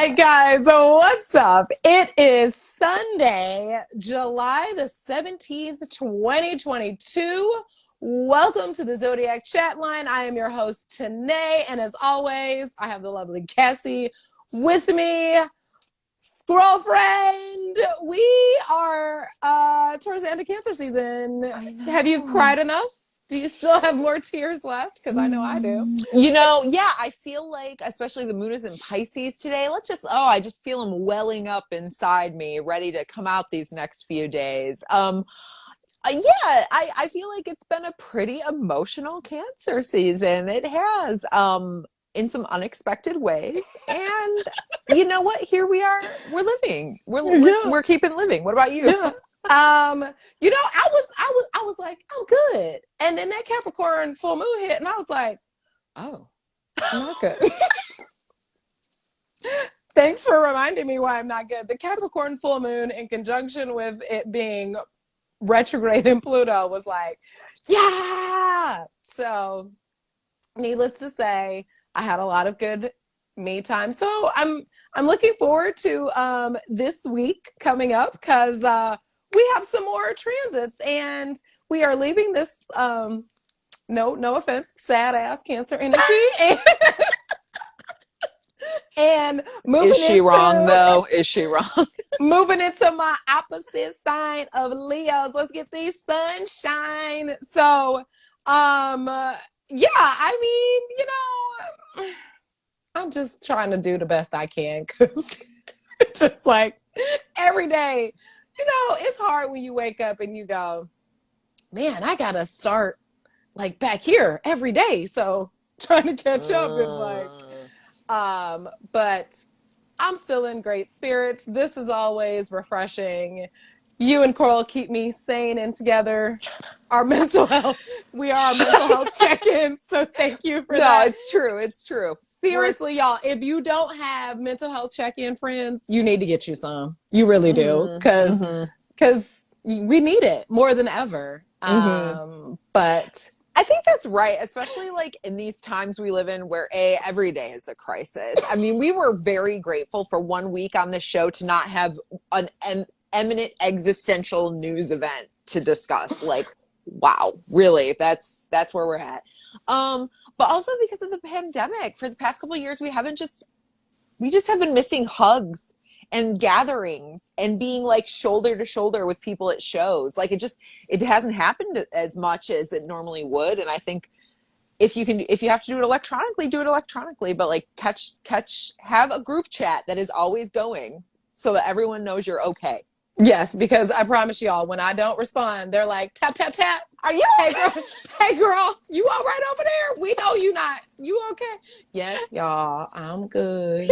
right, guys, so what's up? It is Sunday, July the 17th, 2022. Welcome to the Zodiac Chatline. I am your host, Tennah, and as always, I have the lovely Cassie with me. Girlfriend, we are towards the end of Cancer season. Have you cried enough? Do you still have more tears left? Because I know I do. Yeah, I feel like, especially the moon is in Pisces today. I just feel them welling up inside me, ready to come out these next few days. I feel like it's been a pretty emotional Cancer season. It has, in some unexpected ways. And you know what? Here we are. We're living. We're keeping living. What about you? Yeah. I was like, I'm good. And then that Capricorn full moon hit, and I was like, oh, I'm not good. Thanks for reminding me why I'm not good. The Capricorn full moon, in conjunction with it being retrograde in Pluto, was like, yeah. So, needless to say, I had a lot of good me time. So I'm looking forward to this week coming up because we have some more transits, and we are leaving this no offense, sad ass Cancer energy and moving. Is she wrong though? Is she wrong? Moving into my opposite sign of Leos. Let's get these sunshine. So yeah, I mean, I'm just trying to do the best I can because it's just like every day, it's hard when you wake up and you go, man, I gotta start like back here every day. So trying to catch up is like, but I'm still in great spirits. This is always refreshing. You and Coral keep me sane and together. Our mental health, we are our mental health check-in. So thank you for that. No, it's true. It's true. Seriously, y'all, if you don't have mental health check-in friends, you need to get you some. You really do. Because we need it more than ever. But I think that's right, especially like in these times we live in where every day is a crisis. I mean, we were very grateful for 1 week on the show to not have an eminent existential news event to discuss. Like, wow, really, that's where we're at. But also because of the pandemic, for the past couple of years, we just have been missing hugs and gatherings and being like shoulder to shoulder with people at shows. Like it hasn't happened as much as it normally would. And I think if you have to do it electronically, but like have a group chat that is always going so that everyone knows you're okay. yes, because I promise y'all, when I don't respond, they're like, tap, tap, tap. Are you okay? Hey girl, you all right over there? We know you not. You okay? Yes, y'all, I'm good.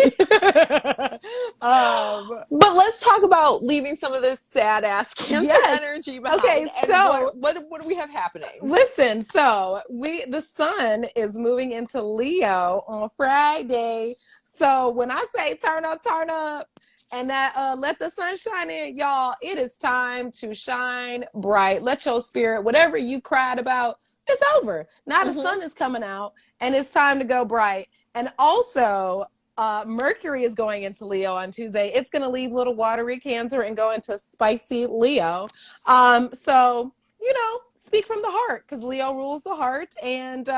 But let's talk about leaving some of this sad ass Cancer energy behind. Okay, so what do we have happening? Listen, so the sun is moving into Leo on Friday. So when I say turn up, and that let the sun shine in, y'all, it is time to shine bright. Let your spirit, whatever you cried about, it's over. Now the sun is coming out, and it's time to go bright. And also, Mercury is going into Leo on Tuesday. It's going to leave little watery Cancer and go into spicy Leo. So, speak from the heart, because Leo rules the heart, and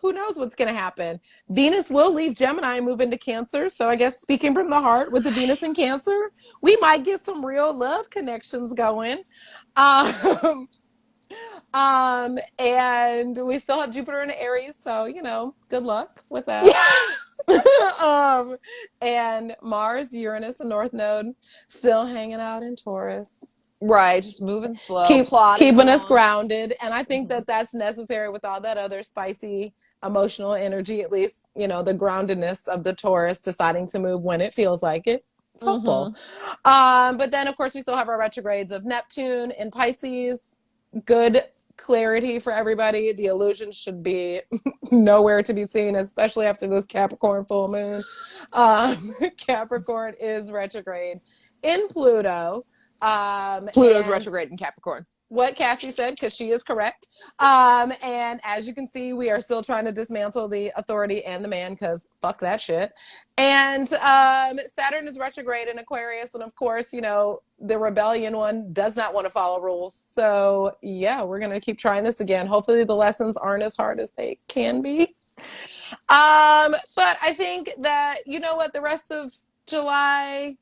who knows what's going to happen. Venus will leave Gemini and move into Cancer, so I guess speaking from the heart with the Venus in Cancer, we might get some real love connections going. And we still have Jupiter in Aries, so, good luck with that. And Mars, Uranus, and North Node still hanging out in Taurus. Right, just moving slow, keeping us grounded. And I think that that's necessary with all that other spicy emotional energy, at least, the groundedness of the Taurus deciding to move when it feels like it. It's helpful. But then, of course, we still have our retrogrades of Neptune in Pisces. Good clarity for everybody. The illusion should be nowhere to be seen, especially after this Capricorn full moon. Capricorn is retrograde in Pluto. Pluto's retrograde in Capricorn. what Cassie said, because she is correct. And as you can see, we are still trying to dismantle the authority and the man, because fuck that shit. And Saturn is retrograde in Aquarius, and of course, you know, the rebellion one does not want to follow rules. So yeah, we're gonna keep trying this again. Hopefully the lessons aren't as hard as they can be. But I think that, you know what, the rest of July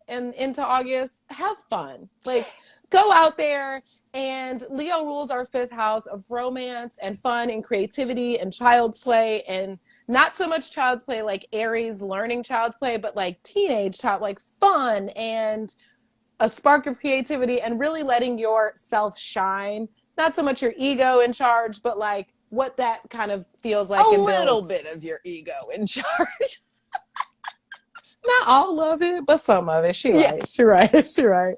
and into August, have fun. Like, go out there. And Leo rules our fifth house of romance and fun and creativity and child's play, and not so much child's play like Aries learning child's play, but like teenage child, like fun and a spark of creativity and really letting yourself shine. Not so much your ego in charge, but like what that kind of feels like. A and little builds. bit of your ego in charge. Not all of it, but some of it. She Yeah. right. She right. She right.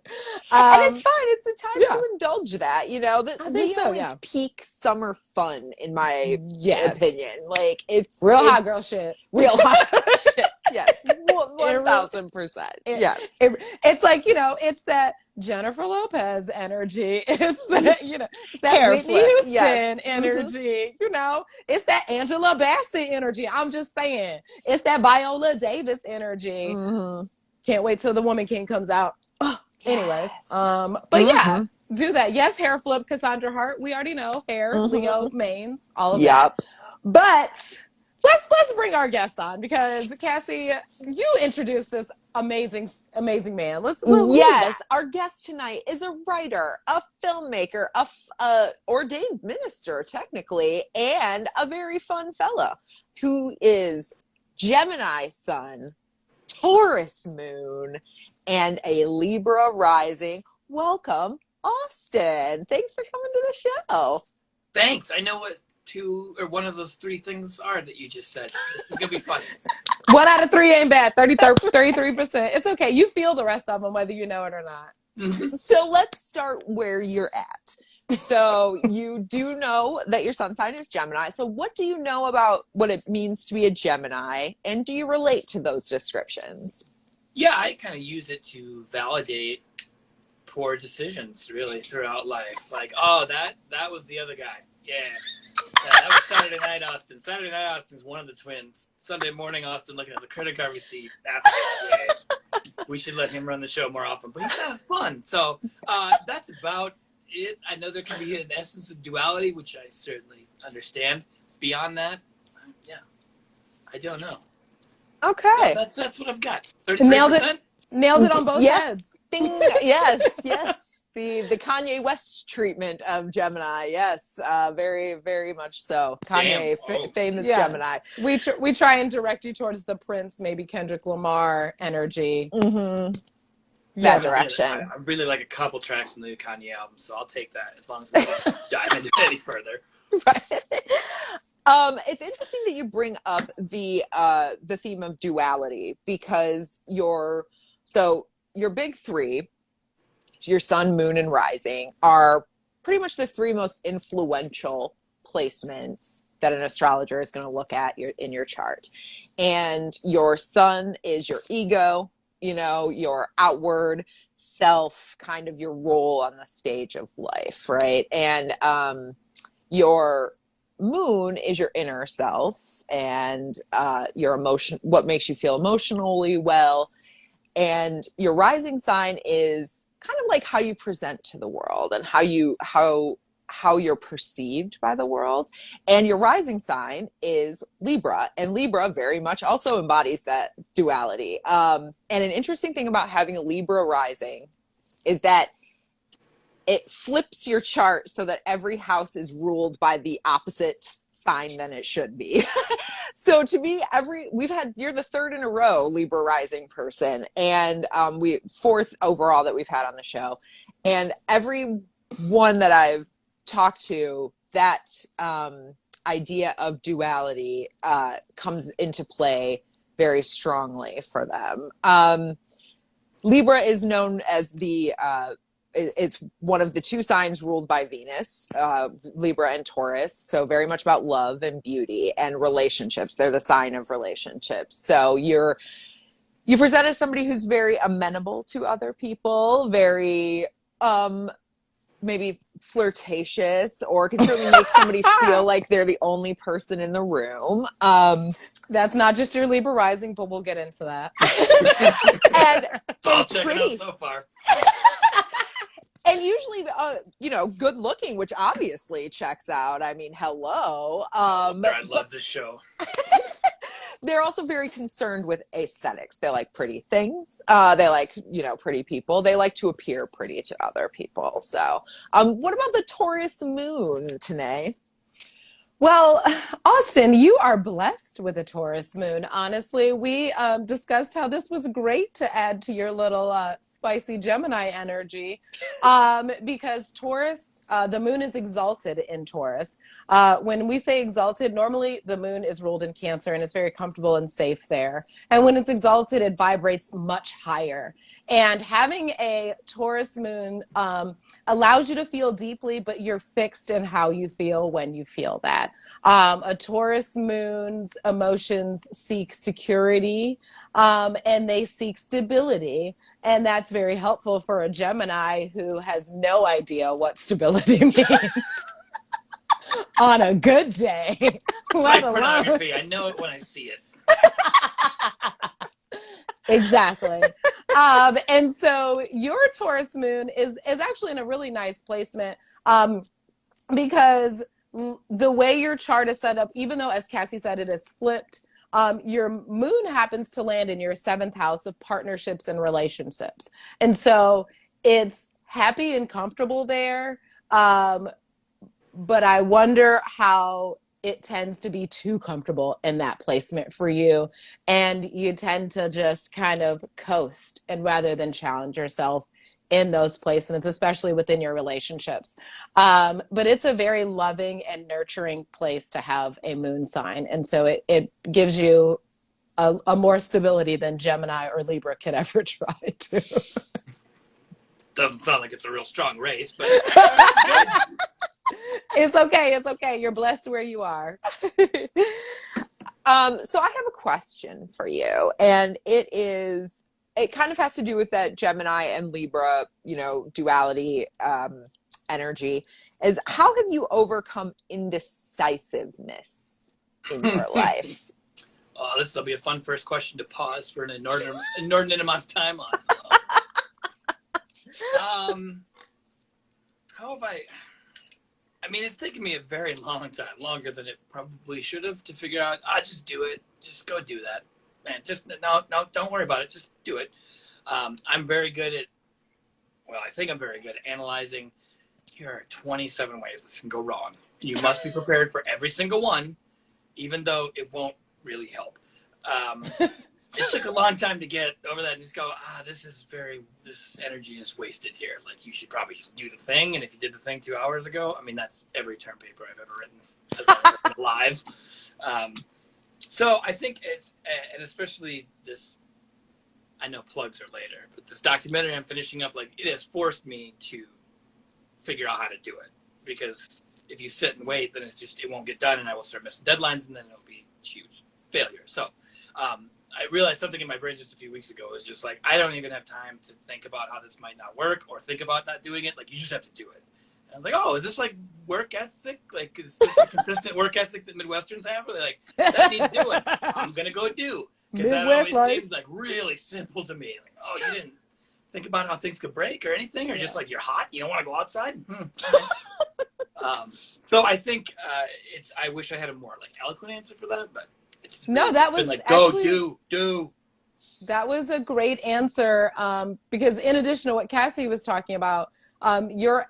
And it's fine. It's the time yeah. to indulge that. You know, that I think Leo so, yeah. is peak summer fun, in my Yes. opinion. Like, it's real hot girl shit. Real hot girl shit. Yes, 1000%. Yes, it's like, you know, it's that Jennifer Lopez energy. It's that, you know, it's that Hair Whitney flip, Houston yes. energy. You know, it's that Angela Bassett energy. I'm just saying, it's that Viola Davis energy. Can't wait till the Woman King comes out. Anyways, but yeah, do that. Yes, hair flip, Cassandra Hart. We already know hair, Leo, mains, all of that. But let's bring our guest on, because Cassie, you introduced this amazing man. Yes, our guest tonight is a writer, a filmmaker, a ordained minister technically, and a very fun fellow who is Gemini sun, Taurus moon, and a Libra rising. Welcome, Austin. Thanks for coming to the show. Thanks. I know what two or one of those three things are that you just said. This is gonna be fun. 1 out of 3 ain't bad. 33%. It's okay. You feel the rest of them, whether you know it or not. So let's start where you're at. So you do know that your sun sign is Gemini. So what do you know about what it means to be a Gemini? And do you relate to those descriptions? Yeah, I kind of use it to validate poor decisions really throughout life. Like, oh, that was the other guy. Yeah. That was Saturday night Austin. Saturday night Austin's one of the twins. Sunday morning Austin looking at the credit card receipt. Yeah. We should let him run the show more often. But he's having fun. So that's about it. I know there can be an essence of duality, which I certainly understand. Beyond that, yeah, I don't know. Okay. No, that's what I've got. 33%? Nailed it on both heads. Ding. Yes. The Kanye West treatment of Gemini. Yes, very, very much so. Kanye, famous Gemini. We try and direct you towards the Prince, maybe Kendrick Lamar energy. That direction. I really like a couple tracks in the Kanye album, so I'll take that as long as we don't dive into it any further. Right. It's interesting that you bring up the theme of duality, because your big three, your sun, moon, and rising, are pretty much the three most influential placements that an astrologer is going to look at in your chart. And your sun is your ego, you know, your outward self, kind of your role on the stage of life, right? And your moon is your inner self and your emotion, what makes you feel emotionally well. And your rising sign is kind of like how you present to the world and how you're perceived by the world. And your rising sign is Libra, and Libra very much also embodies that duality. And an interesting thing about having a Libra rising is that it flips your chart so that every house is ruled by the opposite sign than it should be. So to me, you're the third in a row Libra rising person, and fourth overall that we've had on the show. And every one that I've talked to, that idea of duality comes into play very strongly for them. Libra is known as it's one of the two signs ruled by Venus, Libra and Taurus. So very much about love and beauty and relationships. They're the sign of relationships. So you present as somebody who's very amenable to other people, very maybe flirtatious, or can certainly make somebody feel like they're the only person in the room. That's not just your Libra rising, but we'll get into that. And It's all checking out so far. And usually, good looking, which obviously checks out. I mean, hello. I love this show. They're also very concerned with aesthetics. They like pretty things. They like, pretty people. They like to appear pretty to other people. So, what about the Taurus moon, Tanae? Well, Austin, you are blessed with a Taurus moon. Honestly, we discussed how this was great to add to your little spicy Gemini energy because Taurus, the moon is exalted in Taurus. When we say exalted, normally the moon is ruled in Cancer and it's very comfortable and safe there. And when it's exalted, it vibrates much higher. And having a Taurus moon allows you to feel deeply, but you're fixed in how you feel when you feel that. A Taurus moon's emotions seek security and they seek stability. And that's very helpful for a Gemini who has no idea what stability means on a good day. It's like pornography. I know it when I see it. Exactly. And so your Taurus moon is actually in a really nice placement because the way your chart is set up, even though, as Cassie said, it is flipped, your moon happens to land in your 7th house of partnerships and relationships. And so it's happy and comfortable there. But I wonder how it tends to be too comfortable in that placement for you. And you tend to just kind of coast and rather than challenge yourself in those placements, especially within your relationships. But it's a very loving and nurturing place to have a moon sign. And so it gives you a more stability than Gemini or Libra could ever try to. Doesn't sound like it's a real strong race, but It's okay. It's okay. You're blessed where you are. So I have a question for you, and it kind of has to do with that Gemini and Libra, duality energy. Is how have you overcome indecisiveness in your life? Oh, this will be a fun first question to pause for an inordinate amount of time on. How have I mean, it's taken me a very long time, longer than it probably should have, to figure out, just do it. Just go do that. Man, no, don't worry about it. Just do it. I'm very good at, I think I'm very good at analyzing. Here are 27 ways this can go wrong. And you must be prepared for every single one, even though it won't really help. It took a long time to get over that and just go, this energy is wasted here. Like, you should probably just do the thing. And if you did the thing 2 hours ago, I mean, that's every term paper I've ever written as I've written live. So I think it's, and especially this, I know plugs are later, but this documentary I'm finishing up, like, it has forced me to figure out how to do it. Because if you sit and wait, then it won't get done and I will start missing deadlines and then it'll be a huge failure. So, I realized something in my brain just a few weeks ago. It was just like, I don't even have time to think about how this might not work or think about not doing it. Like, you just have to do it. And I was like, oh, is this like work ethic? Like, is this a consistent work ethic that Midwesterns have? Or like, that needs doing. I'm going to go do. Because that always seems like really simple to me. Like, oh, you didn't think about how things could break or anything? Or just like, you're hot, you don't want to go outside? So I think I wish I had a more like eloquent answer for that, but that was like, actually, go do. That was a great answer because in addition to what Cassie was talking about, the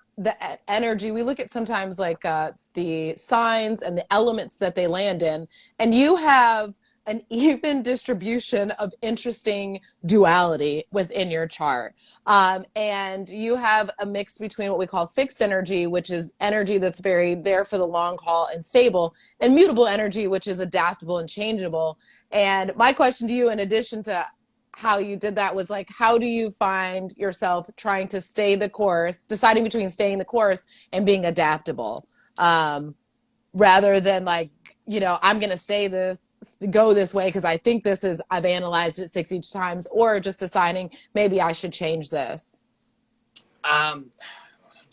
energy, we look at sometimes like the signs and the elements that they land in, and you have an even distribution of interesting duality within your chart. And you have a mix between what we call fixed energy, which is energy that's very there for the long haul and stable, and mutable energy, which is adaptable and changeable. And my question to you, in addition to how you did that, was like, how do you find yourself trying to stay the course, deciding between staying the course and being adaptable, rather than like, I'm going to go this way because I think I've analyzed it 60 times, or just deciding maybe I should change this?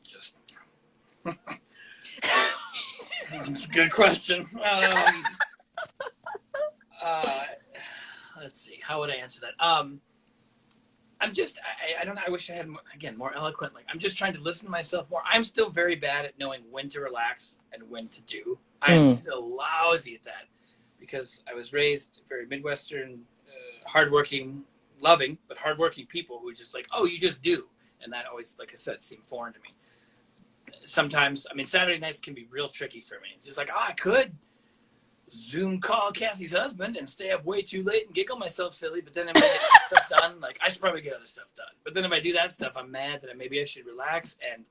Just It's a good question. Let's see. How would I answer that? I'm just, I don't know. I wish I had, more eloquent. Like, I'm just trying to listen to myself more. I'm still very bad at knowing when to relax and when to do. I am still lousy at that because I was raised very Midwestern, hardworking, loving, but hardworking people who are just like, oh, you just do. And that always, like I said, seemed foreign to me. Sometimes, Saturday nights can be real tricky for me. It's just like, I could Zoom call Cassie's husband and stay up way too late and giggle myself silly, but then if I get stuff done, like, I should probably get other stuff done. But then if I do that stuff, I'm mad that maybe I should relax, and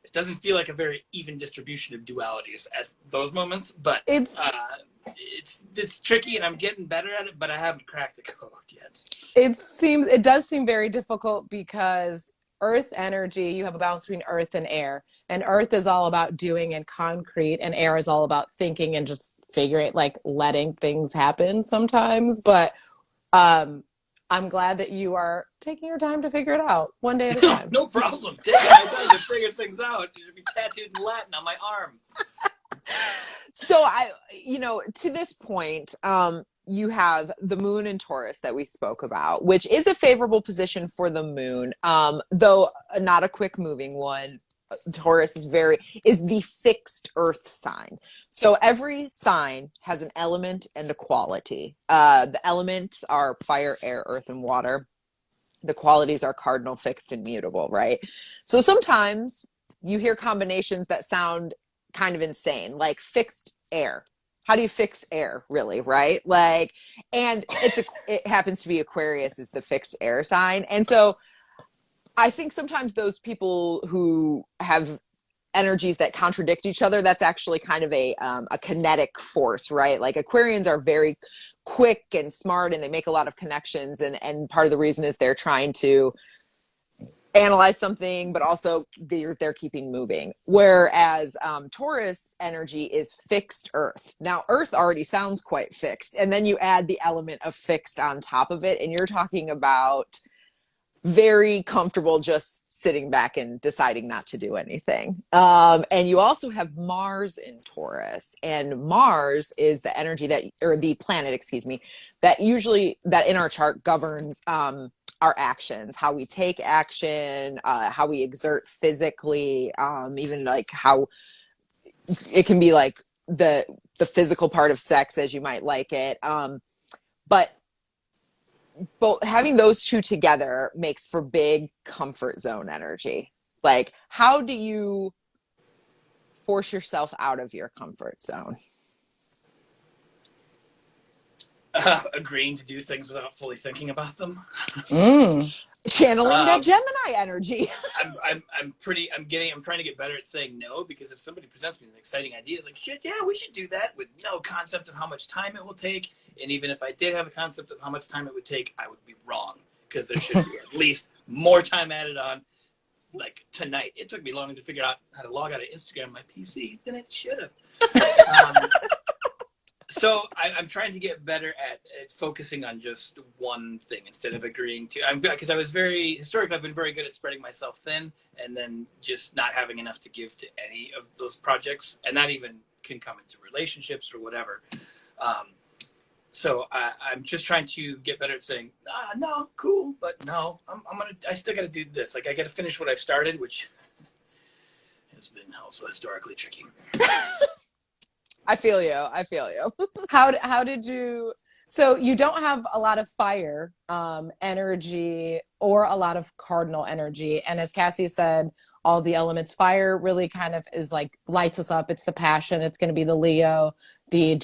it doesn't feel like a very even distribution of dualities at those moments. But it's tricky, and I'm getting better at it, but I haven't cracked the code yet. It does seem very difficult because earth energy, you have a balance between earth and air, and earth is all about doing and concrete, and air is all about thinking and just figuring, like, letting things happen sometimes. But I'm glad that you are taking your time to figure it out one day at a time. No problem. Taking my time to figure things out. You should be tattooed in Latin on my arm. So to this point, you have the moon in Taurus that we spoke about, which is a favorable position for the moon, though not a quick moving one. Taurus is the fixed earth sign. So every sign has an element and a quality. The elements are fire, air, earth, and water. The qualities are cardinal, fixed, and mutable, right? So sometimes you hear combinations that sound kind of insane, like fixed air. How do you fix air, really, right? Like, and it happens to be Aquarius is the fixed air sign. And so I think sometimes those people who have energies that contradict each other, that's actually kind of a kinetic force, right? Like, Aquarians are very quick and smart, and they make a lot of connections. And part of the reason is they're trying to analyze something, but also they're keeping moving. Whereas Taurus energy is fixed earth. Now, earth already sounds quite fixed, and then you add the element of fixed on top of it, and you're talking about very comfortable just sitting back and deciding not to do anything. And you also have Mars in Taurus, and Mars is the energy the planet, that in our chart governs our actions, how we take action, how we exert physically, even like how it can be like the physical part of sex as you might like it. But having those two together makes for big comfort zone energy. Like, how do you force yourself out of your comfort zone? Agreeing to do things without fully thinking about them. Channeling that Gemini energy. I'm trying to get better at saying no, because if somebody presents me with an exciting idea, it's like, shit, yeah, we should do that, with no concept of how much time it will take. And even if I did have a concept of how much time it would take, I would be wrong, because there should be at least more time added on. Like tonight, it took me longer to figure out how to log out of Instagram on my PC than it should have. So I'm trying to get better at focusing on just one thing instead of agreeing to. Because I've been very good at spreading myself thin, and then just not having enough to give to any of those projects, and that even can come into relationships or whatever. So I'm just trying to get better at saying, no, cool, but no, I still got to do this. Like, I got to finish what I've started, which has been also historically tricky. I feel you. How did you, so you don't have a lot of fire energy or a lot of cardinal energy. And as Cassie said, all the elements, fire really kind of is like lights us up. It's the passion. It's going to be the Leo, the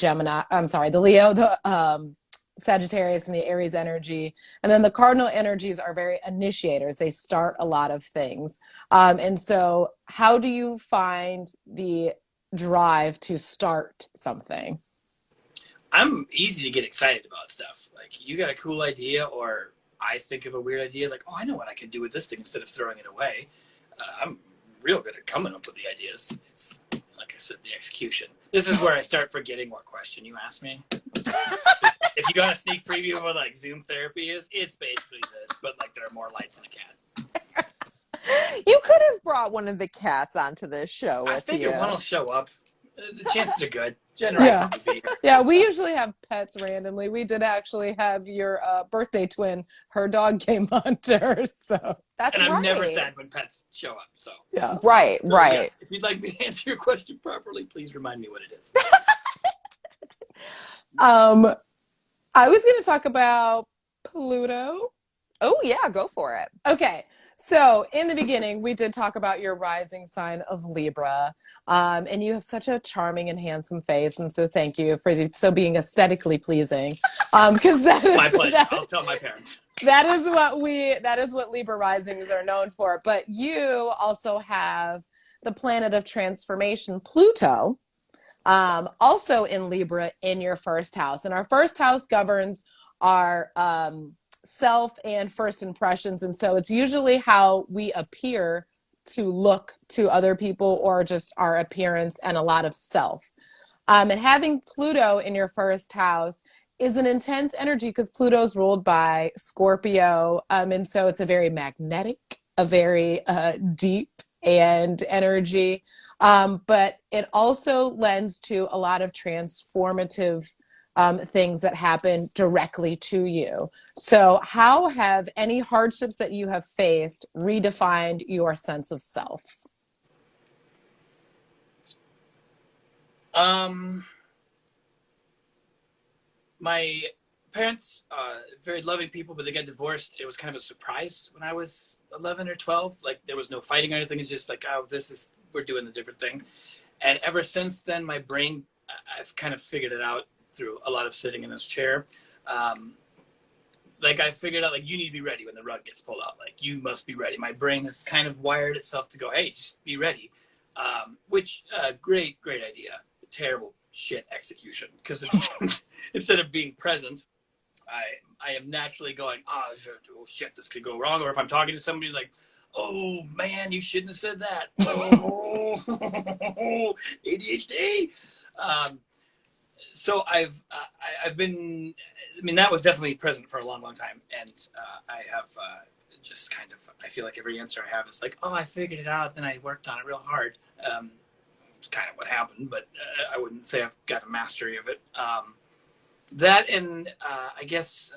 Sagittarius and the Aries energy. And then the cardinal energies are very initiators. They start a lot of things. And so how do you find the drive to start something? I'm easy to get excited about stuff. Like, you got a cool idea, or I think of a weird idea, like, oh, I know what I could do with this thing instead of throwing it away. I'm real good at coming up with the ideas. It's, like I said, the execution. This is where I start forgetting what question you asked me. If you got a sneak preview of what, like, Zoom therapy is, it's basically this, but, like, there are more lights in a cat. You could have brought one of the cats onto this show I with figure you. one will show up. The chances are good. Generally, Yeah. probably be here. Yeah, we usually have pets randomly. We did actually have your birthday twin. Her dog came under, so That's And I'm never right. sad when pets show up. So yeah. Right, so, right. Yes, if you'd like me to answer your question properly, please remind me what it is. I was going to talk about Pluto. Oh yeah, go for it. Okay, so in the beginning, we did talk about your rising sign of Libra, and you have such a charming and handsome face, and so thank you for being aesthetically pleasing. Because My pleasure. I'll tell my parents. that is what Libra risings are known for. But you also have the planet of transformation, Pluto, also in Libra in your first house, and our first house governs our self and first impressions, and so it's usually how we appear to look to other people or just our appearance and a lot of self. And having Pluto in your first house is an intense energy because Pluto's ruled by Scorpio, and so it's a very magnetic, a very deep and energy, but it also lends to a lot of transformative things that happen directly to you. So, how have any hardships that you have faced redefined your sense of self? My parents, very loving people, but they got divorced. It was kind of a surprise when I was 11 or 12. Like there was no fighting or anything. It's just like, oh, we're doing a different thing. And ever since then, my brain, I've kind of figured it out through a lot of sitting in this chair. Like I figured out, like you need to be ready when the rug gets pulled out. Like you must be ready. My brain has kind of wired itself to go, hey, just be ready. Which great idea. Terrible shit execution because instead of being present, I am naturally going, oh shit, this could go wrong. Or if I'm talking to somebody like, oh man, you shouldn't have said that. Oh, ADHD. So I've been. I mean, that was definitely present for a long time, and I have just kind of. I feel like every answer I have is like, oh, I figured it out, then I worked on it real hard. It's kind of what happened, but I wouldn't say I've got a mastery of it. That and I guess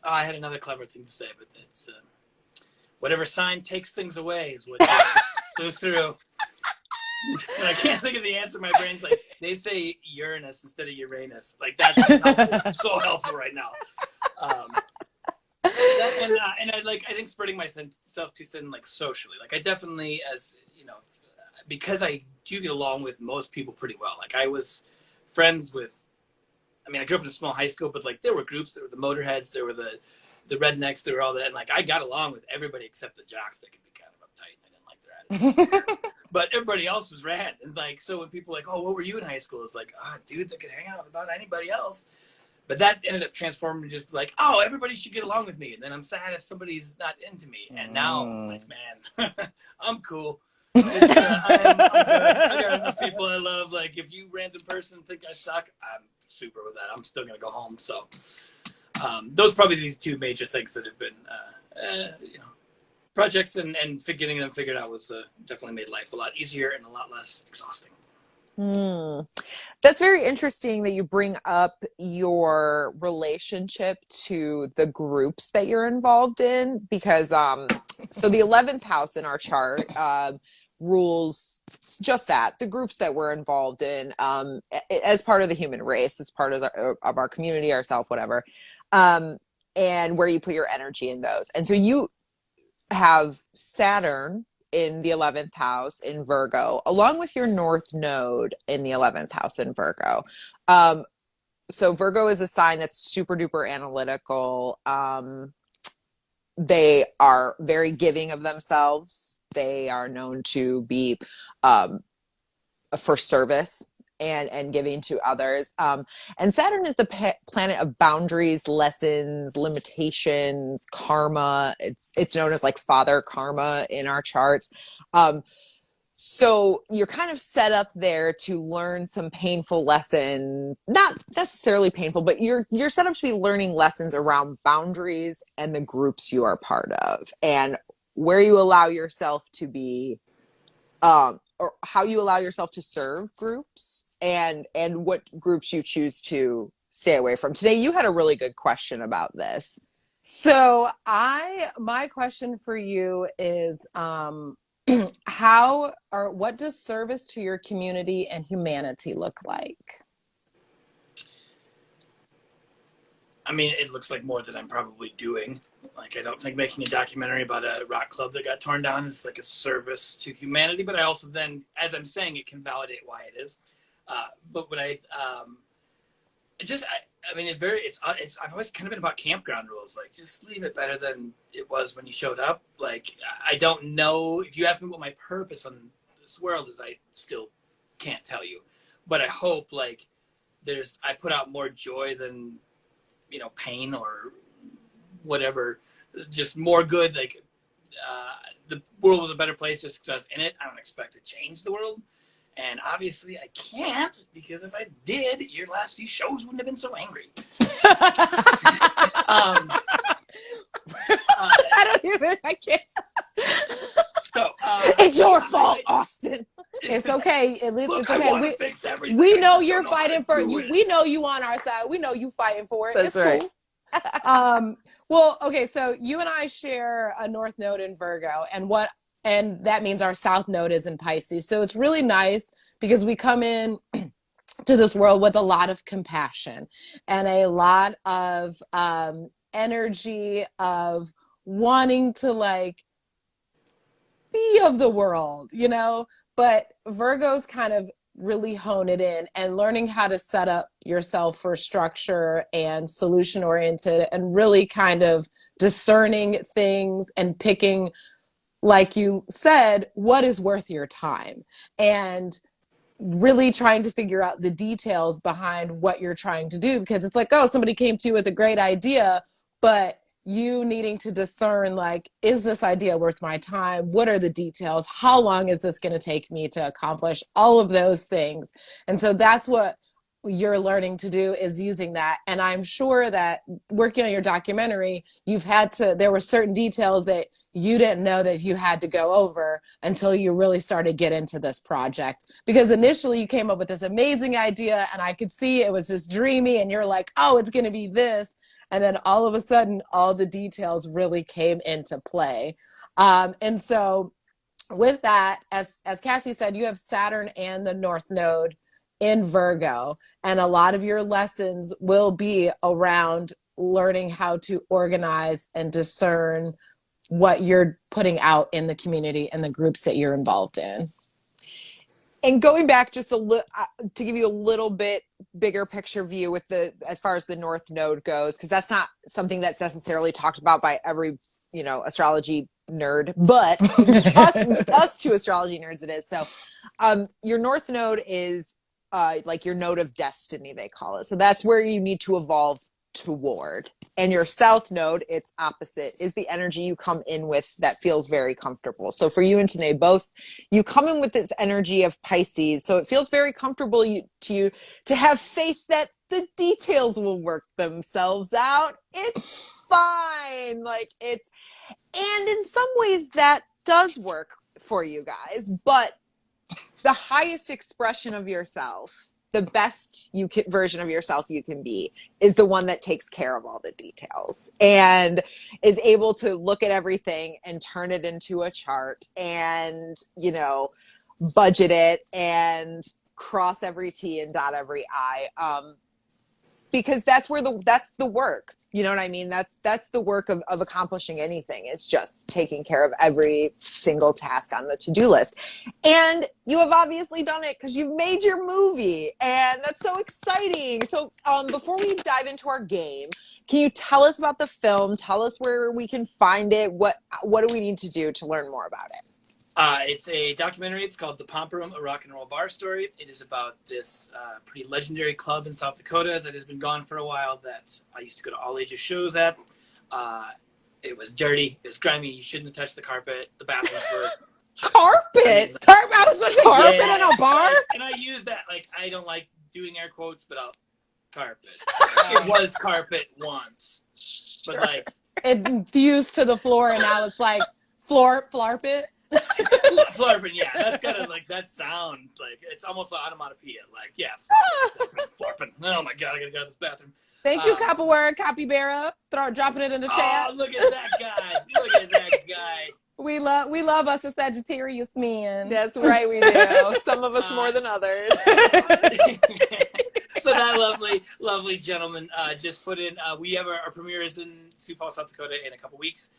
I had another clever thing to say, but it's whatever sign takes things away is what goes through. When I can't think of the answer, my brain's like, they say Uranus instead of Uranus. Like that's helpful, so helpful right now. And I think spreading myself too thin, like socially. Like I definitely, as you know, because I do get along with most people pretty well. Like I was friends with. I mean, I grew up in a small high school, but like there were groups. There were the Motorheads. There were the rednecks. There were all that. And like I got along with everybody except the jocks. That could be kind of uptight. I didn't like their attitude. But everybody else was rad. And like, so when people were like, oh, what were you in high school? It's like, dude, that could hang out with about anybody else. But that ended up transforming to just like, oh, everybody should get along with me. And then I'm sad if somebody's not into me. And now I'm like, man, I'm cool. I'm good. I got enough people I love. Like, if you random person think I suck, I'm super with that. I'm still going to go home. So those probably the two major things that have been, projects and getting them figured out was definitely made life a lot easier and a lot less exhausting. That's very interesting that you bring up your relationship to the groups that you're involved in because so the 11th house in our chart rules just that, the groups that we're involved in as part of the human race, as part of our community, ourself, whatever, and where you put your energy in those. And so you have Saturn in the 11th house in Virgo, along with your North Node in the 11th house in Virgo. So Virgo is a sign that's super duper analytical. They are very giving of themselves. They are known to be for service and giving to others. And Saturn is the planet of boundaries, lessons, limitations, karma. It's known as like father karma in our charts. So you're kind of set up there to learn some painful lesson, not necessarily painful, but you're set up to be learning lessons around boundaries and the groups you are part of, and where you allow yourself to be, or how you allow yourself to serve groups, and what groups you choose to stay away from. Today you had a really good question about this. So my question for you is, how or what does service to your community and humanity look like? I mean, it looks like more than I'm probably doing. Like, I don't think making a documentary about a rock club that got torn down is like a service to humanity, but I also then, as I'm saying, it can validate why it is. But when I mean, I've always kind of been about campground rules. Like, just leave it better than it was when you showed up. Like, I don't know. If you ask me what my purpose on this world is, I still can't tell you. But I hope, like, I put out more joy than, pain or whatever. Just more good. Like, the world was a better place just because I was in it. I don't expect to change the world. And obviously I can't, because if I did, your last few shows wouldn't have been so angry. I can't. So, it's your fault, Austin. It's okay. At least it's okay. I want to fix everything. We know you're fighting for you. We know you on our side. We know you fighting for it. That's it's right. Cool. Well, okay. So you and I share a North Node in Virgo, and that means our South Node is in Pisces. So it's really nice because we come in to this world with a lot of compassion and a lot of energy of wanting to like be of the world, but Virgos kind of really hone it in and learning how to set up yourself for structure and solution oriented and really kind of discerning things and picking, like you said, what is worth your time, and really trying to figure out the details behind what you're trying to do, because it's like, oh, somebody came to you with a great idea, but you needing to discern, like, is this idea worth my time? What are the details? How long is this going to take me to accomplish all of those things? And so that's what you're learning to do, is using that. And I'm sure that working on your documentary, there were certain details that you didn't know that you had to go over until you really started to get into this project. Because initially you came up with this amazing idea and I could see it was just dreamy and you're like, oh, it's going to be this. And then all of a sudden, all the details really came into play. And so with that, as Cassie said, you have Saturn and the North Node in Virgo. And a lot of your lessons will be around learning how to organize and discern what you're putting out in the community and the groups that you're involved in. And going back just to give you a little bit bigger picture view with as far as the North Node goes, because that's not something that's necessarily talked about by every, astrology nerd, but us two astrology nerds it is. So your North Node is like your node of destiny, they call it. So that's where you need to evolve toward. And your South Node, its opposite, is the energy you come in with that feels very comfortable. So for you and Tanae, both, you come in with this energy of Pisces, so it feels very comfortable to you to have faith that the details will work themselves out. It's fine. And in some ways that does work for you guys, but the highest expression of yourself, the best version of yourself you can be, is the one that takes care of all the details and is able to look at everything and turn it into a chart and, budget it and cross every T and dot every I. Because that's the work. You know what I mean? That's the work of accomplishing anything. It's just taking care of every single task on the to-do list. And you have obviously done it because you've made your movie, and that's so exciting. So before we dive into our game, can you tell us about the film? Tell us where we can find it. What do we need to do to learn more about it? It's a documentary. It's called The Pomp Room, a rock and roll bar story. It is about this pretty legendary club in South Dakota that has been gone for a while that I used to go to all ages shows at. It was dirty. It was grimy. You shouldn't have touched the carpet. The bathrooms were Carpet. I was going to say carpet in a bar. And I use that like I don't like doing air quotes, but I'll carpet. It was carpet once, but like it fused to the floor, and now it's like flarpit. Flarping, yeah, that's kind of like that sound, like it's almost like onomatopoeia, like flarping. Oh my god, I gotta go to this bathroom. Thank you, Capybara. Dropping it in the chat. Oh, look at that guy! Look at that guy. We love us a Sagittarius man. That's right, we do. Some of us more than others. So that lovely gentleman just put in. We have our premiere is in Sioux Falls, South Dakota, in a couple weeks.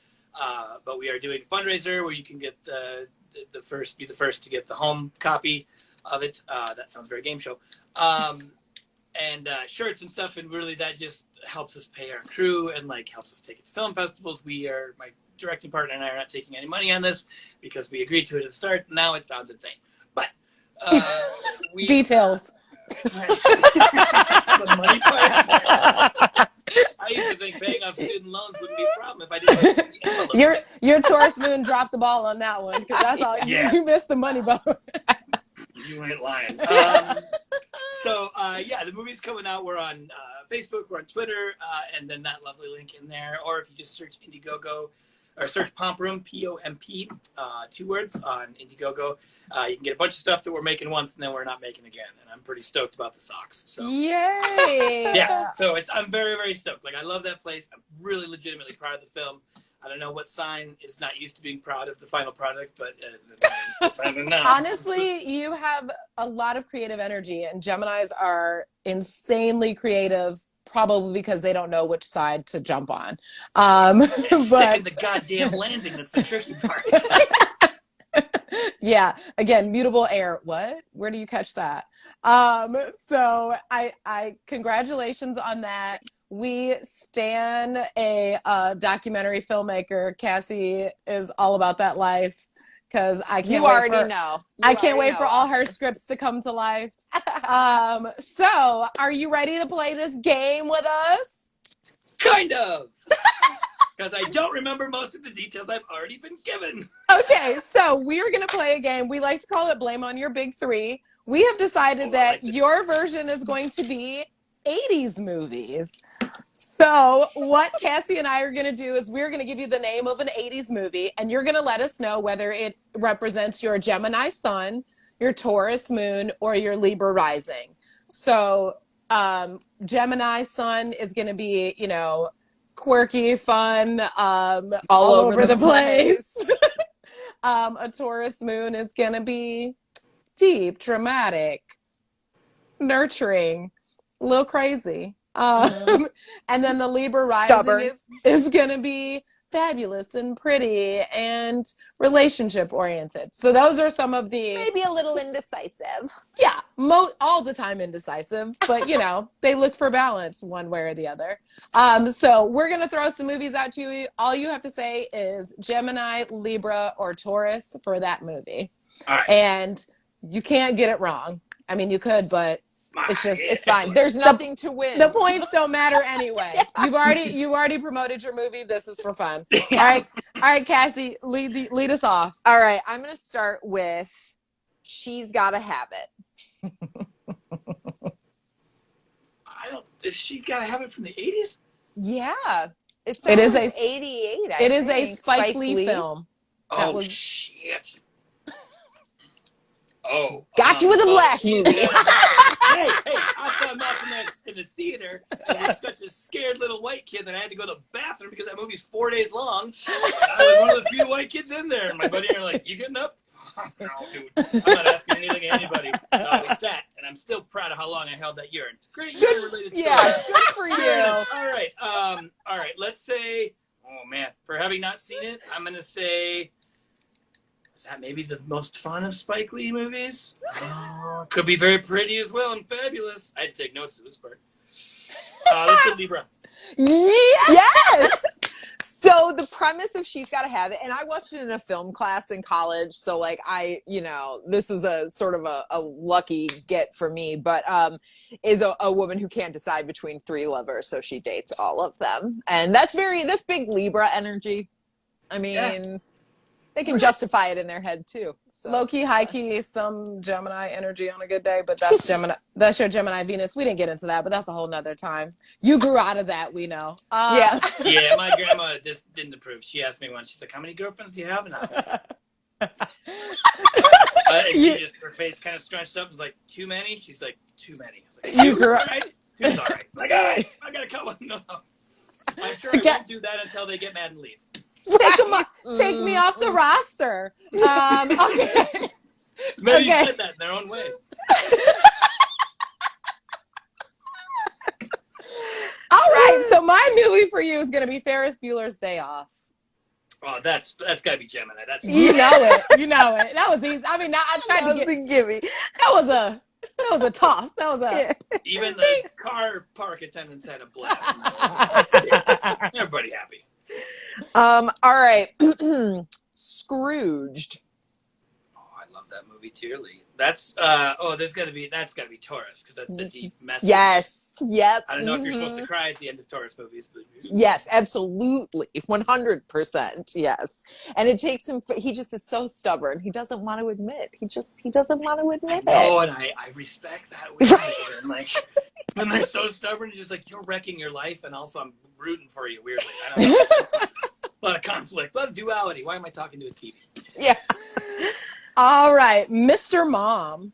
But we are doing a fundraiser where you can get be the first to get the home copy of it. That sounds very game show. And shirts and stuff, and really that just helps us pay our crew and like helps us take it to film festivals. My directing partner and I are not taking any money on this because we agreed to it at the start. Now it sounds insane, but details. The money part. I used to think paying off student loans wouldn't be a problem if I didn't. Your Taurus moon dropped the ball on that one because that's all you missed the money boat. You ain't lying. The movie's coming out. We're on Facebook, we're on Twitter, and then that lovely link in there. Or if you just search Indiegogo or search Pomp Room, P-O-M-P, 2 words on Indiegogo, you can get a bunch of stuff that we're making once and then we're not making again. And I'm pretty stoked about the socks. So yay! Yeah, so I'm very, very stoked. Like I love that place. I'm really legitimately proud of the film. I don't know what sign is not used to being proud of the final product, but I don't know. Honestly, you have a lot of creative energy, and Geminis are insanely creative, probably because they don't know which side to jump on. Sticking the goddamn landing, that's the tricky part. Yeah, again, mutable air. What? Where do you catch that? So I congratulations on that. We stan a documentary filmmaker. Cassie is all about that life because I can't. I can't wait for all her scripts to come to life. So, are you ready to play this game with us? Kind of. Because I don't remember most of the details I've already been given. Okay, so we're going to play a game. We like to call it Blame on Your Big Three. We have decided that your version is going to be 80s movies. So what Cassie and I are going to do is we're going to give you the name of an 80s movie, and you're going to let us know whether it represents your Gemini sun, your Taurus moon, or your Libra rising. So Gemini sun is going to be, quirky, fun, all over the place. A Taurus moon is going to be deep, dramatic, nurturing, a little crazy. And then the Libra rising is going to be fabulous and pretty and relationship oriented. So those are some of the... Maybe a little indecisive. Yeah, all the time indecisive, but they look for balance one way or the other. So we're going to throw some movies out to you. All you have to say is Gemini, Libra, or Taurus for that movie. All right. And you can't get it wrong. I mean, you could, but it's fine. There's nothing to win. The points don't matter anyway. You've already promoted your movie. This is for fun. All right, Cassie, lead us off. All right, I'm going to start with She's Gotta Have It. Is She Gotta Have It from the 80s? Yeah. It is 88, It is a Spike Lee film. Shit. Oh. Got you with a black movie. Hey, I saw Malcolm X in the theater, and I was such a scared little white kid that I had to go to the bathroom because that movie's 4 days long. I was one of the few white kids in there, and my buddy and I were like, "You getting up?" No, dude. I'm not asking anything of anybody. So I sat, and I'm still proud of how long I held that urine. Great urine-related story. Yeah, good for you. All right. Let's say, oh man, for having not seen it, I'm gonna say. Is that maybe the most fun of Spike Lee movies? Could be very pretty as well and fabulous. I had to take notes of this part. Let's go Libra. Yes! So the premise of She's Gotta Have It, and I watched it in a film class in college, so like this is a sort of a lucky get for me, but is a woman who can't decide between 3 lovers, so she dates all of them. And that's big Libra energy. I mean... Yeah. They can justify it in their head too. So. Low key, high key, some Gemini energy on a good day, but that's Gemini. That's your Gemini Venus. We didn't get into that, but that's a whole nother time. You grew out of that, we know. Yeah. Yeah, my grandma just didn't approve. She asked me once. She's like, "How many girlfriends do you have?" And she just, her face kind of scrunched up. Was like, "Too many?" She's like, "Too many." I was like, You grew up. Right? Two's all right. Like, all right, I got a couple. No. I'm sure I won't do that until they get mad and leave. Take me off the roster. Okay. Maybe you said that in their own way. All right. So my movie for you is going to be Ferris Bueller's Day Off. Oh, that's got to be Gemini. That's You know it. You know it. That was easy. I mean, I tried to get. a gimme. That was a toss. That was a. even the car park attendants had a blast. Everybody happy. All right. Scrooged. Oh, I love that movie dearly. That's that's got to be Taurus, because that's the deep message. Yes. Yep. I don't know if you're supposed to cry at the end of Taurus movies, but Yes, absolutely. 100%. Yes. And it takes him, he just is so stubborn. He doesn't want to admit. He doesn't want to admit it. Oh, and I respect that with them. Like, when they're so stubborn, you're just like, you're wrecking your life, and also I'm rooting for you, weirdly. I don't know. A lot of conflict, a lot of duality. Why am I talking to a TV? Yeah. All right, Mr. Mom.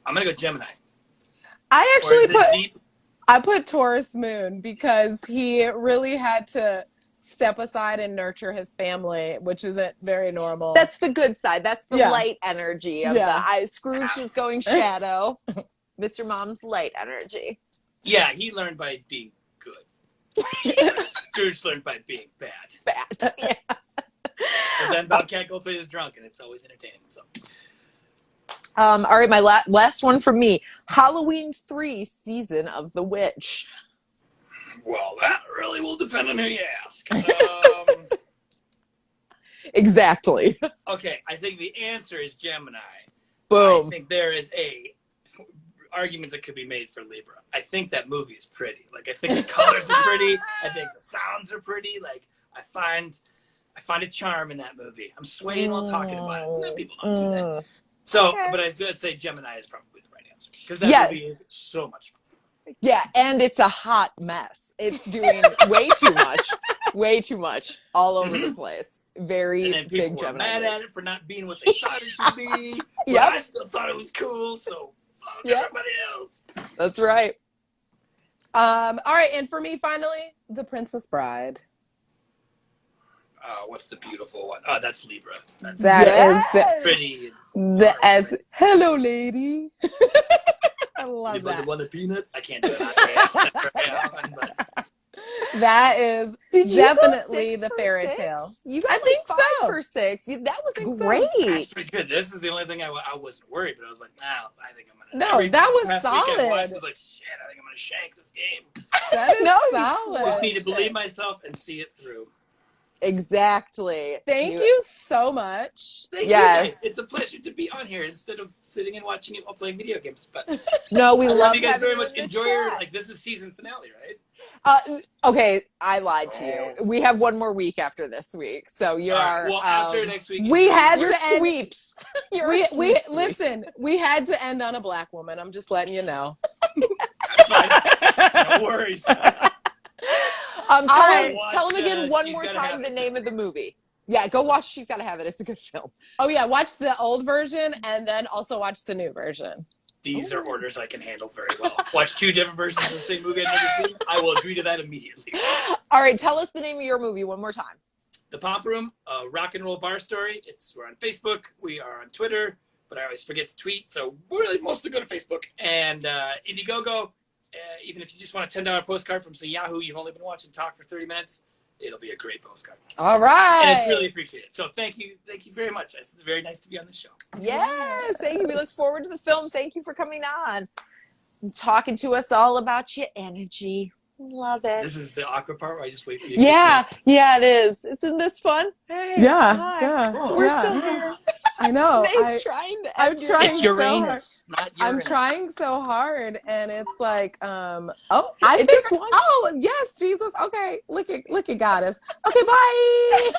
I'm gonna go Gemini. I actually I deep? put Taurus Moon because he really had to step aside and nurture his family, which isn't very normal. That's the good side. That's the Yeah. light energy of Scrooge is going shadow. Mr. Mom's light energy. Yeah, he learned by being good. Scrooge learned by being bad. Bad. Yeah. But then Bobcat Goldthwait is drunk, and it's always entertaining. So. All right, my last one for me. Halloween 3, Season of the Witch. Well, that really will depend on who you ask. Exactly. Okay, I think the answer is Gemini. Boom. I think there is a argument that could be made for Libra. I think that movie is pretty. Like, I think the colors are pretty. I think the sounds are pretty. Like, I find a charm in that movie. I'm swaying while talking about it. No, people don't do that. So, but I'd say Gemini is probably the right answer, because that movie is so much fun. Yeah, and it's a hot mess. It's doing way too much, all over the place. Very and then big people were Gemini. mad at it for not being what they thought it should be. Yeah, I still thought it was cool. So everybody else. That's right. All right, and for me, finally, The Princess Bride. What's the beautiful one? Oh, that's Libra. That is pretty. as hello, lady. I love Libra, that. the one, the peanut. I can't do that. But That is definitely the fairy tale. You got I think 5 so. for 6. That was So. great. that's pretty good. This is the only thing I wasn't worried, but I was like, nah, I think I'm gonna. No, that was past weekend solid. I was like, shit, I think I'm gonna shank this game. That is No, solid. Just need to believe myself and see it through. Exactly. Thank you so much. Thank Yes. you guys. It's a pleasure to be on here instead of sitting and watching you all playing video games. But No, we I love love you guys having very much. in the Enjoy your chat. this is season finale, right? Okay, I lied to you. We have one more week after this week, so you're Well, after next week, we had your to end- sweeps. we sweeps listen. We had to end on a black woman. I'm just letting you know. That's fine. No worries. Tell him again one She's more Gotta time Have the It. name of the movie. Yeah, go watch She's Gotta Have It. It's a good film. Oh yeah, watch the old version and then also watch the new version. These are orders I can handle very well. Watch 2 different versions of the same movie I've never seen. I will agree to that immediately. All right, tell us the name of your movie one more time. The Pomp Room, a rock and roll bar story. We're on Facebook. We are on Twitter, but I always forget to tweet, so we're really mostly go to Facebook. And Indiegogo, even if you just want a $10 postcard from say Yahoo, you've only been watching Talk for 30 minutes, it'll be a great postcard. All right. And it's really appreciated. So thank you very much. It's very nice to be on the show. Yes, thank you. We look forward to the film. Thank you for coming on and talking to us all about your energy. Love it. This is the awkward part where I just wait for you. Yeah, it is. Isn't this fun? Hey, Yeah, hi. yeah. We're yeah. still here. I know. Today's trying to I'm end your- trying It's so hard. Uranus. not I'm Uranus. trying so hard, and it's like, oh, I it think- just wants. Oh, yes, Jesus. Okay, look at goddess. Okay, bye.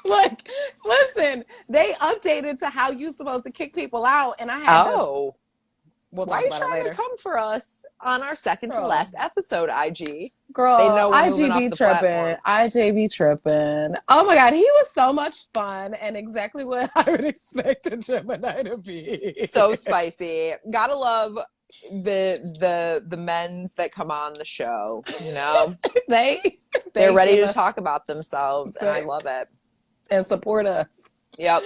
Look, listen, they updated to how you supposed to kick people out, and I had to. Oh, We'll why are talk you about it trying to later. come for us on our second to Girl. last episode, IG? Girl, They know we're moving off IGB the tripping. platform. IJB tripping. Oh my God, he was so much fun and exactly what I would expect a Gemini to be. So spicy. Gotta love the men's that come on the show. You know, they're ready give to us talk about themselves, and I they- love it. and support us. Yep.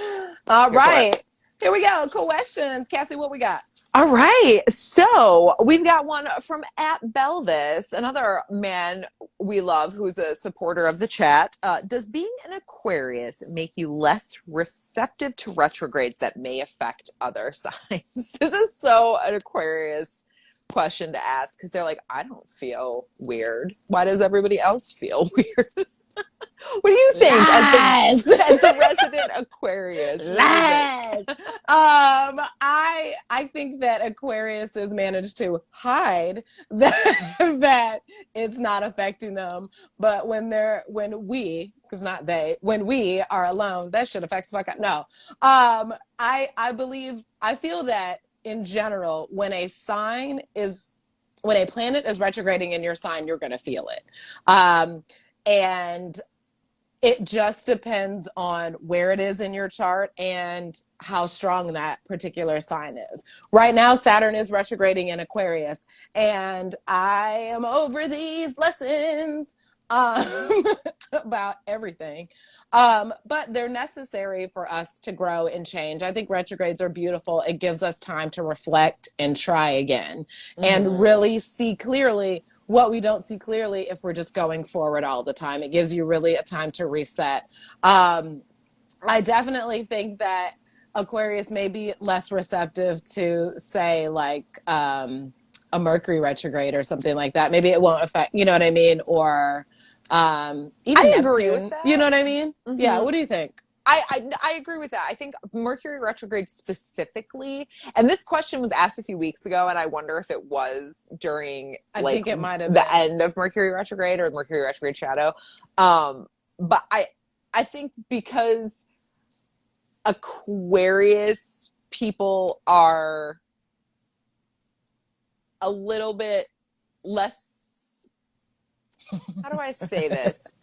All Here for right. Here we go. Questions. Cassie, what we got? All right. So we've got one from @Belvis, another man we love who's a supporter of the chat. Does being an Aquarius make you less receptive to retrogrades that may affect other signs? This is so an Aquarius question to ask because they're like, I don't feel weird. Why does everybody else feel weird? What do you think as the resident Aquarius? What do you think? I think that Aquarius has managed to hide that it's not affecting them, but when we, because not they, when we are alone, that shit affects the fuck out. No, I feel that in general, when a planet is retrograding in your sign, you're going to feel it, and it just depends on where it is in your chart and how strong that particular sign is. Right now, Saturn is retrograding in Aquarius, and I am over these lessons about everything. But they're necessary for us to grow and change. I think retrogrades are beautiful. It gives us time to reflect and try again and really see clearly what we don't see clearly if we're just going forward all the time. It gives you really a time to reset. I definitely think that Aquarius may be less receptive to, say, like a Mercury retrograde or something like that. Maybe it won't affect, you know what I mean? Or even I Neptune, agree with that. you know what I mean? Yeah, what do you think? I agree with that. I think Mercury retrograde specifically, and this question was asked a few weeks ago, and I wonder if it was during I think it might have the been. end of Mercury retrograde or Mercury retrograde shadow. But I think because Aquarius people are a little bit less, how do I say this?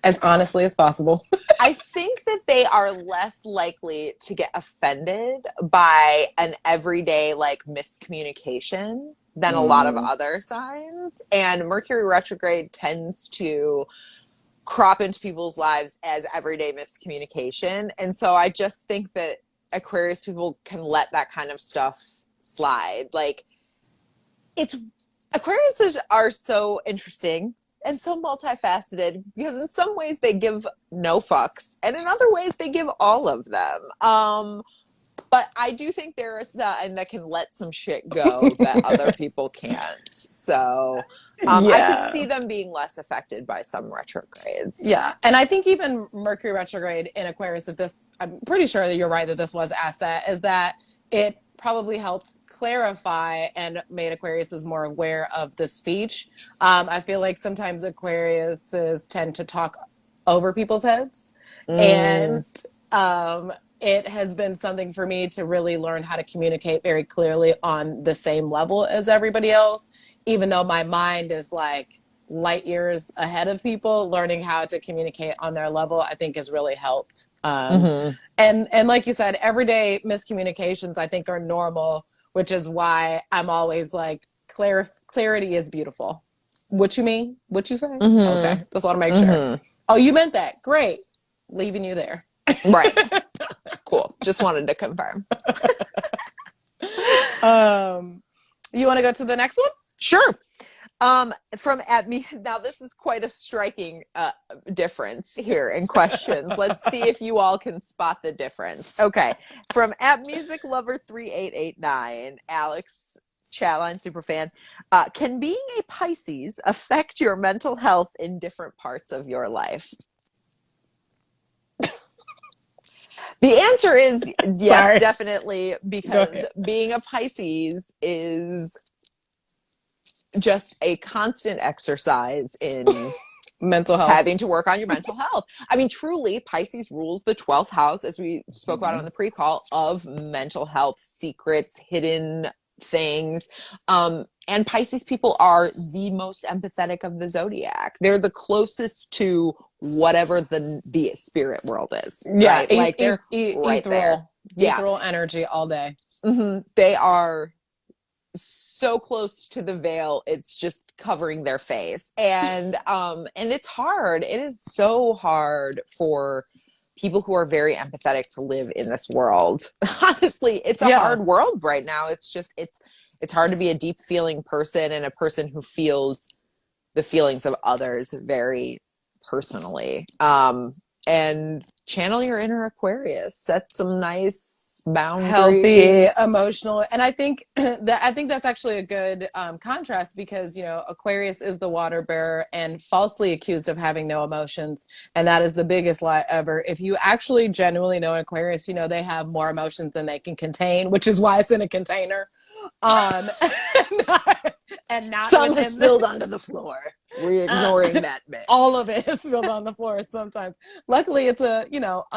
As honestly as possible. I think that they are less likely to get offended by an everyday like miscommunication than a lot of other signs. And Mercury retrograde tends to crop into people's lives as everyday miscommunication. And so I just think that Aquarius people can let that kind of stuff slide. Like, Aquariuses are so interesting and so multifaceted because in some ways they give no fucks and in other ways they give all of them. But I do think there is that, and that can let some shit go that other people can't. So I could see them being less affected by some retrogrades. Yeah. And I think even Mercury retrograde in Aquarius, I'm pretty sure that you're right that this was asked, that is that it probably helped clarify and made Aquariuses more aware of the speech. I feel like sometimes Aquariuses tend to talk over people's heads. And it has been something for me to really learn how to communicate very clearly on the same level as everybody else, even though my mind is like light years ahead of people. Learning how to communicate on their level, I think, has really helped. And like you said, everyday miscommunications, I think, are normal, which is why I'm always like, clarity is beautiful. What you mean? What you say? Okay, just want to make sure. Oh, you meant that. Great. Leaving you there. Right. Cool. Just wanted to confirm. You want to go to the next one? Sure. From @me, now this is quite a striking difference here in questions. Let's see if you all can spot the difference. Okay, from @musiclover3889, Alex, Chatline superfan, can being a Pisces affect your mental health in different parts of your life? The answer is yes, Sorry. definitely, because being a Pisces is just a constant exercise in Mental health. having to work on your mental health. I mean, truly, Pisces rules the 12th house, as we spoke about on the pre-call, of mental health, secrets, hidden things. And Pisces people are the most empathetic of the zodiac. They're the closest to whatever the spirit world is, Yeah, right? Like they're right there. Yeah. Ethereal energy all day. They are so close to the veil, it's just covering their face. And it's hard. It is so hard for people who are very empathetic to live in this world. Honestly, it's a hard world right now. It's just it's hard to be a deep feeling person and a person who feels the feelings of others very personally. And channel your inner Aquarius. Set some nice boundaries. Healthy, emotional, and I think that's actually a good contrast, because Aquarius is the water bearer and falsely accused of having no emotions, and that is the biggest lie ever. If you actually genuinely know an Aquarius, they have more emotions than they can contain, which is why it's in a container. And not some is spilled onto the floor. We're ignoring that bit. All of it is spilled on the floor sometimes. Luckily, it's a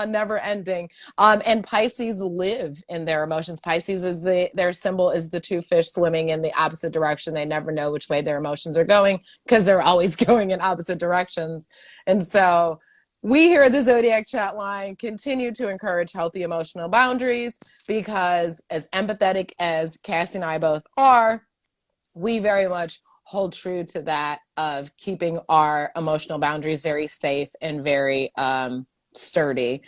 never ending. And Pisces live in their emotions. Pisces is their symbol is the two fish swimming in the opposite direction. They never know which way their emotions are going because they're always going in opposite directions. And so we here at the Zodiac Chatline continue to encourage healthy emotional boundaries, because as empathetic as Cassie and I both are, we very much hold true to that of keeping our emotional boundaries very safe and very sturdy,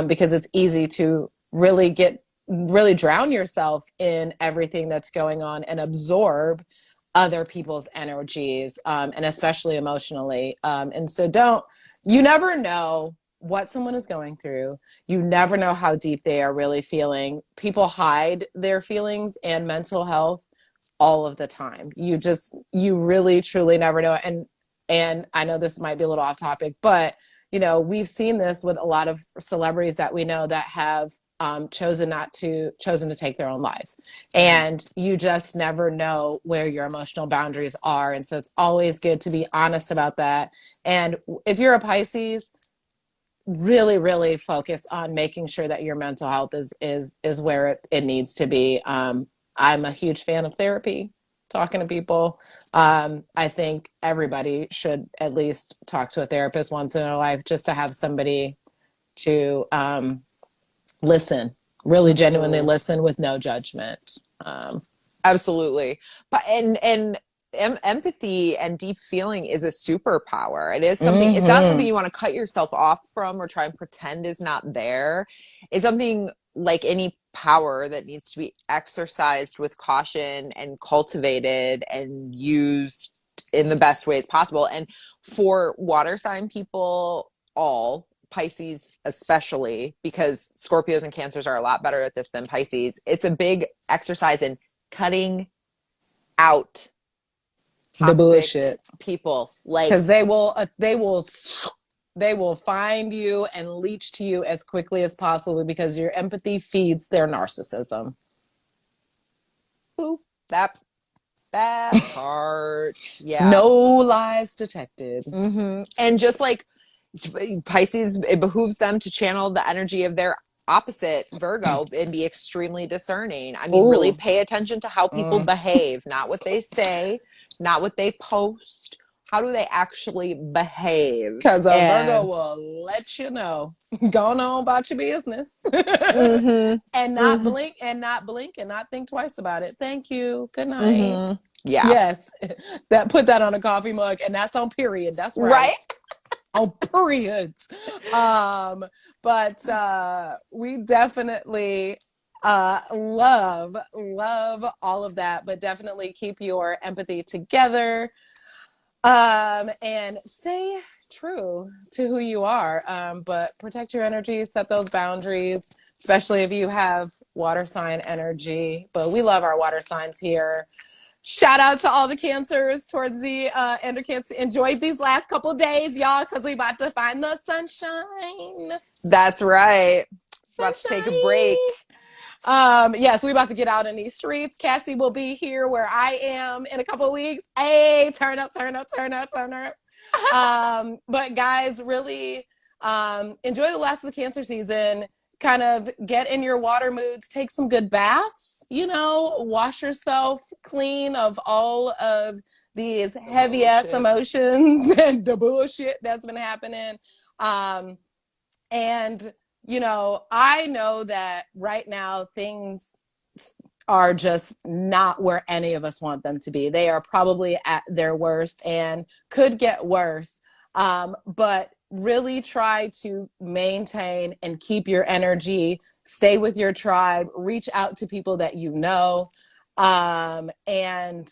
because it's easy to really drown yourself in everything that's going on and absorb other people's energies, and especially emotionally. And so you never know what someone is going through. You never know how deep they are really feeling. People hide their feelings and mental health all of the time. You really truly never know. And I know this might be a little off topic, but we've seen this with a lot of celebrities that we know that have chosen to take their own life. And you just never know where your emotional boundaries are. And so it's always good to be honest about that. And if you're a Pisces, really, really focus on making sure that your mental health is where it needs to be. I'm a huge fan of therapy, talking to people. I think everybody should at least talk to a therapist once in their life, just to have somebody to listen, really genuinely listen with no judgment. Absolutely. But empathy and deep feeling is a superpower. It is something, it's not something you want to cut yourself off from or try and pretend is not there. It's something like any power that needs to be exercised with caution and cultivated and used in the best ways possible. And for water sign people, all Pisces especially, because Scorpios and Cancers are a lot better at this than Pisces, it's a big exercise in cutting out The bullshit people, like, because they will find you and leech to you as quickly as possible, because your empathy feeds their narcissism. Boop, that part. Yeah. No lies detected. And just like Pisces, it behooves them to channel the energy of their opposite, Virgo, and be extremely discerning. I mean, really pay attention to how people behave, not what they say, not what they post. How do they actually behave? Because a Virgo will let you know. Go on about your business. And not blink and not think twice about it. Thank you. Good night. Yeah. Yes. Put that on a coffee mug, and that's on period. That's right. On periods. But we definitely love all of that, but definitely keep your empathy together. And stay true to who you are, but protect your energy, set those boundaries, especially if you have water sign energy. But we love our water signs here. Shout out to all the Cancers towards the end of Cancer. Enjoy these last couple of days, y'all, because we about to find the sunshine. That's right. About to take a break. Yes, we're about to get out in these streets. Cassie will be here where I am in a couple of weeks. Hey, turn up. But guys, really enjoy the last of the Cancer season. Kind of get in your water moods, take some good baths, wash yourself clean of all of these heavy ass emotions and the bullshit that's been happening. And I know that right now things are just not where any of us want them to be. They are probably at their worst and could get worse. But really try to maintain and keep your energy, stay with your tribe, reach out to people that you know, and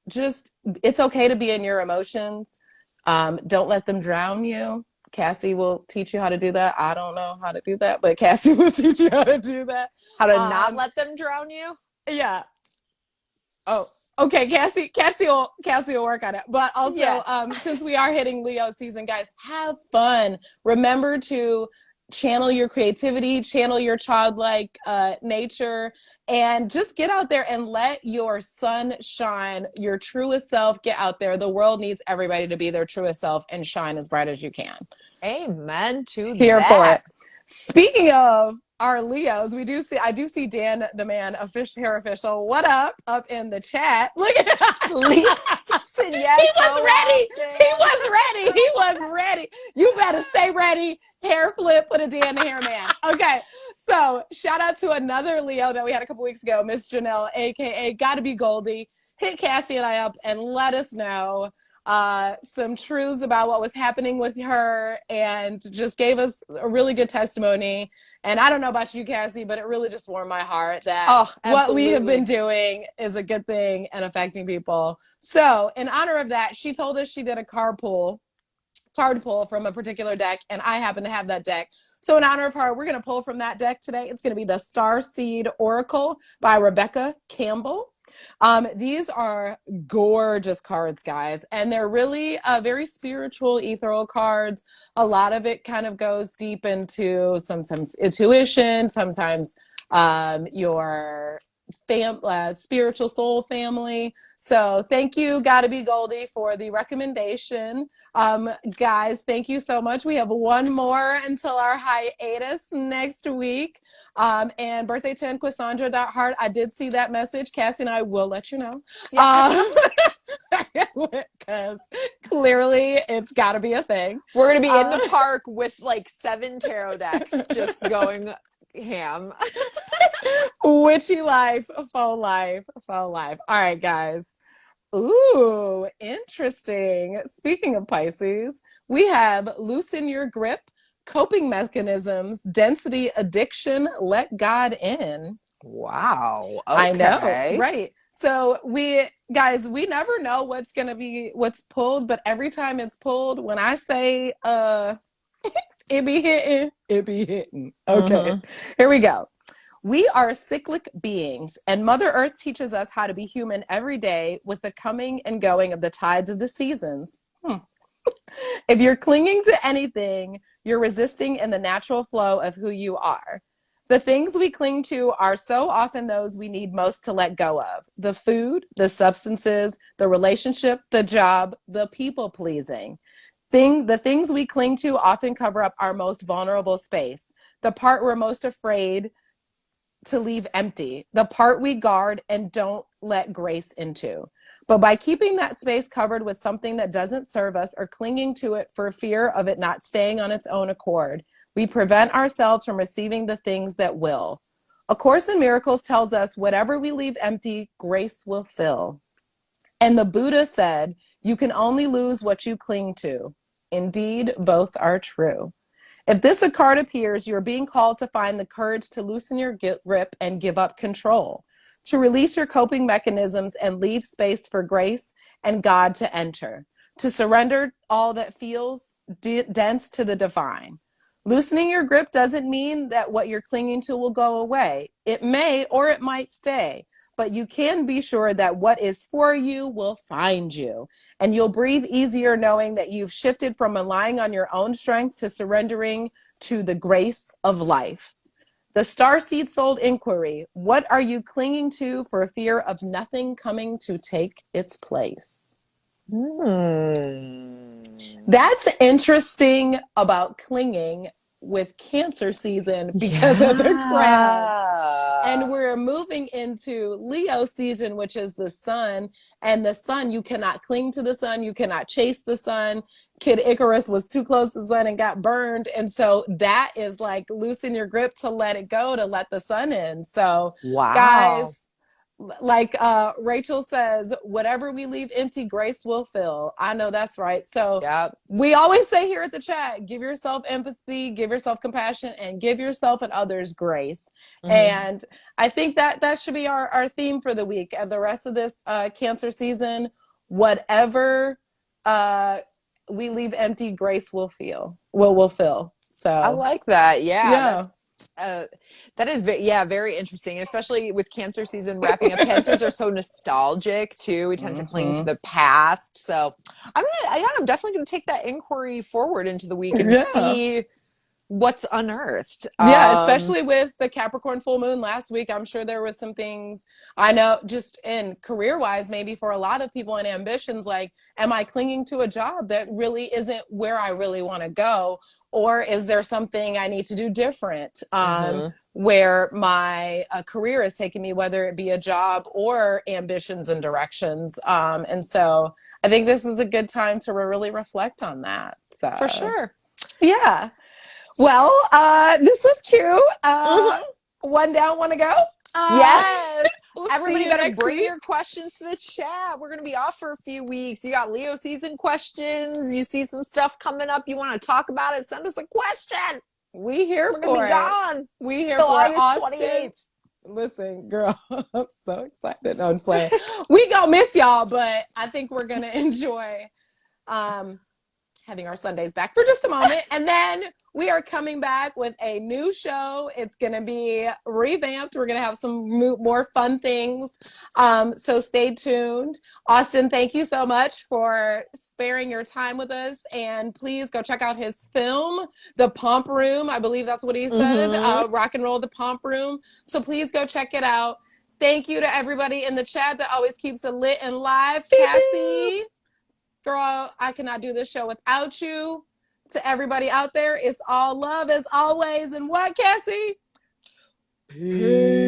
just, it's okay to be in your emotions. Don't let them drown you. Cassie will teach you how to do that. I don't know how to do that, but Cassie will teach you how to do that. How to not let them drown you? Yeah. Oh, okay. Cassie will work on it. But also, since we are hitting Leo season, guys, have fun. Remember to channel your creativity, channel your childlike nature, and just get out there and let your sun shine, your truest self. Get out there. The world needs everybody to be their truest self and shine as bright as you can. Amen to Here that. for it. Speaking of our Leos, I do see Dan the man hair official. What up in the chat? Look at that. Listen, yes, He was ready. You better stay ready. Hair flip, put a Dan the hair man. Okay, so shout out to another Leo that we had a couple weeks ago, Miss Janelle, aka Gotta Be Goldie. Hit Cassie and I up and let us know some truths about what was happening with her, and just gave us a really good testimony. And I don't know about you, Cassie, but it really just warmed my heart that what we have been doing is a good thing and affecting people. So in honor of that, she told us she did a card pull from a particular deck, and I happen to have that deck. So in honor of her, we're going to pull from that deck today. It's going to be the Starseed Oracle by Rebecca Campbell. These are gorgeous cards, guys, and they're really very spiritual, ethereal cards. A lot of it kind of goes deep into sometimes intuition, sometimes your spiritual soul family. So thank you, Gotta Be Goldie, for the recommendation. Guys, thank you so much. We have one more until our hiatus next week. And birthday 10, Quisandra.Hart. I did see that message. Cassie and I will let you know. Because clearly it's got to be a thing. We're going to be in the park with like 7 tarot decks just going ham. Witchy life, faux life. All right, guys. Ooh, interesting. Speaking of Pisces, we have loosen your grip, coping mechanisms, density, addiction, let God in. Wow. Okay. I know, right? So we never know what's pulled, but every time it's pulled, when I say it be hitting. Okay. Here we go. We are cyclic beings, and Mother Earth teaches us how to be human every day with the coming and going of the tides of the seasons. If you're clinging to anything, you're resisting in the natural flow of who you are. The things we cling to are so often those we need most to let go of. The food, the substances, the relationship, the job, the people-pleasing. The things we cling to often cover up our most vulnerable space, the part we're most afraid to leave empty, the part we guard and don't let grace into. But by keeping that space covered with something that doesn't serve us or clinging to it for fear of it not staying on its own accord, we prevent ourselves from receiving the things that will. A Course in Miracles tells us whatever we leave empty, grace will fill. And the Buddha said, you can only lose what you cling to. Indeed, both are true. If this card appears, you're being called to find the courage to loosen your grip and give up control, to release your coping mechanisms and leave space for grace and God to enter, to surrender all that feels dense to the divine. Loosening your grip doesn't mean that what you're clinging to will go away. It may or it might stay, but you can be sure that what is for you will find you. And you'll breathe easier knowing that you've shifted from relying on your own strength to surrendering to the grace of life. The Starseed Soul Inquiry. What are you clinging to for fear of nothing coming to take its place? That's interesting about clinging with Cancer season because of the crabs. And we're moving into Leo season, which is the sun. And the sun, you cannot cling to the sun. You cannot chase the sun. Kid Icarus was too close to the sun and got burned. And so that is like loosen your grip to let it go, to let the sun in. So, guys, like Rachel says, whatever we leave empty, grace will fill. I know that's right. So we always say here at the chat, give yourself empathy, give yourself compassion, and give yourself and others grace. And I think that should be our theme for the week and the rest of this Cancer season. Whatever we leave empty, grace will fill. So I like that. That's that is very interesting, especially with Cancer season wrapping up. Cancers are so nostalgic too. We tend to cling to the past. So I'm definitely gonna take that inquiry forward into the week and see what's unearthed. Especially with the Capricorn full moon last week. I'm sure there was some things, I know, just in career wise, maybe for a lot of people and ambitions, like, am I clinging to a job that really isn't where I really want to go? Or is there something I need to do different? Where my career is taking me, whether it be a job or ambitions and directions. And so I think this is a good time to really reflect on that. So for sure. Yeah. Well, this was cute. One down, one to go. Yes. We'll Everybody better bring week. your questions to the chat. We're going to be off for a few weeks. You got Leo season questions. You see some stuff coming up. You want to talk about it. Send us a question. We're here We're for going to be it. gone. We here till for August Austin. 28th. Listen, girl, I'm so excited. No, I'm just playing. We gonna miss y'all, but I think we're gonna enjoy having our Sundays back for just a moment. And then we are coming back with a new show. It's going to be revamped. We're going to have some more fun things. So stay tuned. Austin, thank you so much for sparing your time with us. And please go check out his film, The Pomp Room. I believe that's what he said. Rock and Roll, The Pomp Room. So please go check it out. Thank you to everybody in the chat that always keeps it lit and live. Cassie. Girl, I cannot do this show without you. To everybody out there, it's all love as always. And what, Cassie? Peace.